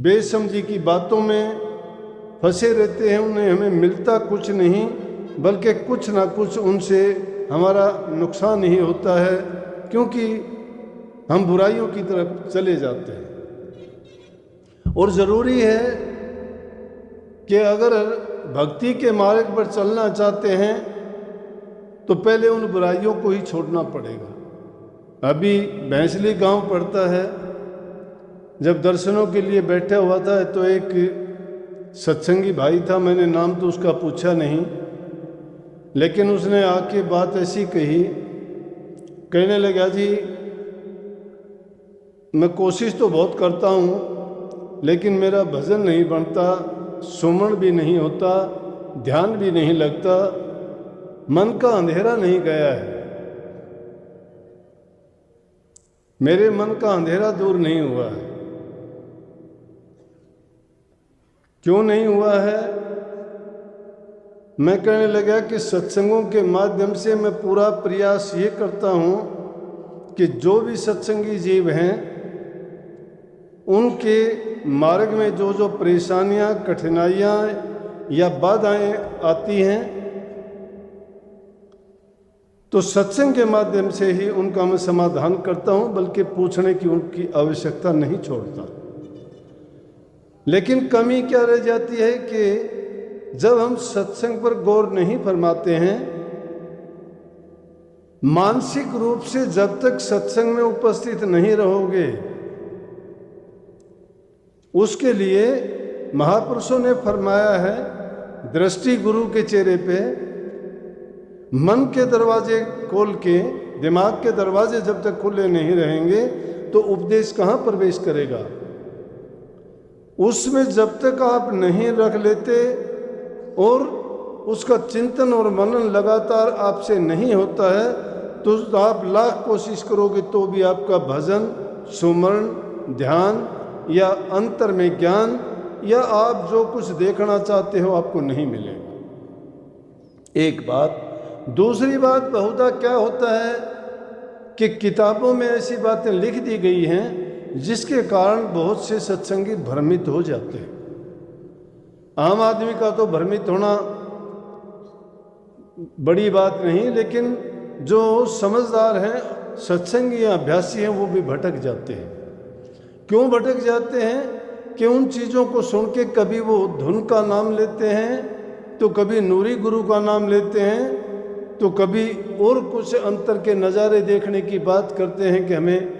बेसमझी की बातों में फंसे रहते हैं, उन्हें हमें मिलता कुछ नहीं, बल्कि कुछ ना कुछ उनसे हमारा नुकसान ही होता है, क्योंकि हम बुराइयों की तरफ चले जाते हैं। और ज़रूरी है कि अगर भक्ति के मार्ग पर चलना चाहते हैं तो पहले उन बुराइयों को ही छोड़ना पड़ेगा। अभी भैंसली गांव पड़ता है, जब दर्शनों के लिए बैठा हुआ था तो एक सत्संगी भाई था, मैंने नाम तो उसका पूछा नहीं, लेकिन उसने आके बात ऐसी कही, कहने लगा जी मैं कोशिश तो बहुत करता हूँ लेकिन मेरा भजन नहीं बनता, सुमरण भी नहीं होता, ध्यान भी नहीं लगता, मन का अंधेरा नहीं गया है, मेरे मन का अंधेरा दूर नहीं हुआ है। क्यों नहीं हुआ है? मैं कहने लगा कि सत्संगों के माध्यम से मैं पूरा प्रयास ये करता हूँ कि जो भी सत्संगी जीव हैं उनके मार्ग में जो जो परेशानियाँ, कठिनाइयाँ या बाधाएं आती हैं तो सत्संग के माध्यम से ही उनका मैं समाधान करता हूँ, बल्कि पूछने की उनकी आवश्यकता नहीं छोड़ता। लेकिन कमी क्या रह जाती है कि जब हम सत्संग पर गौर नहीं फरमाते हैं, मानसिक रूप से जब तक सत्संग में उपस्थित नहीं रहोगे, उसके लिए महापुरुषों ने फरमाया है, दृष्टि गुरु के चेहरे पे, मन के दरवाजे खोल के, दिमाग के दरवाजे जब तक खुले नहीं रहेंगे तो उपदेश कहाँ प्रवेश करेगा। उसमें जब तक आप नहीं रख लेते और उसका चिंतन और मनन लगातार आपसे नहीं होता है तो आप लाख कोशिश करोगे तो भी आपका भजन, सुमरण, ध्यान या अंतर में ज्ञान या आप जो कुछ देखना चाहते हो आपको नहीं मिलेगा। एक बात। दूसरी बात, बहुधा क्या होता है कि किताबों में ऐसी बातें लिख दी गई हैं जिसके कारण बहुत से सत्संगी भ्रमित हो जाते हैं। आम आदमी का तो भ्रमित होना बड़ी बात नहीं, लेकिन जो समझदार हैं, सत्संगी या अभ्यासी हैं, वो भी भटक जाते हैं। क्यों भटक जाते हैं? कि उन चीज़ों को सुन के कभी वो धुन का नाम लेते हैं, तो कभी नूरी गुरु का नाम लेते हैं, तो कभी और कुछ अंतर के नज़ारे देखने की बात करते हैं कि हमें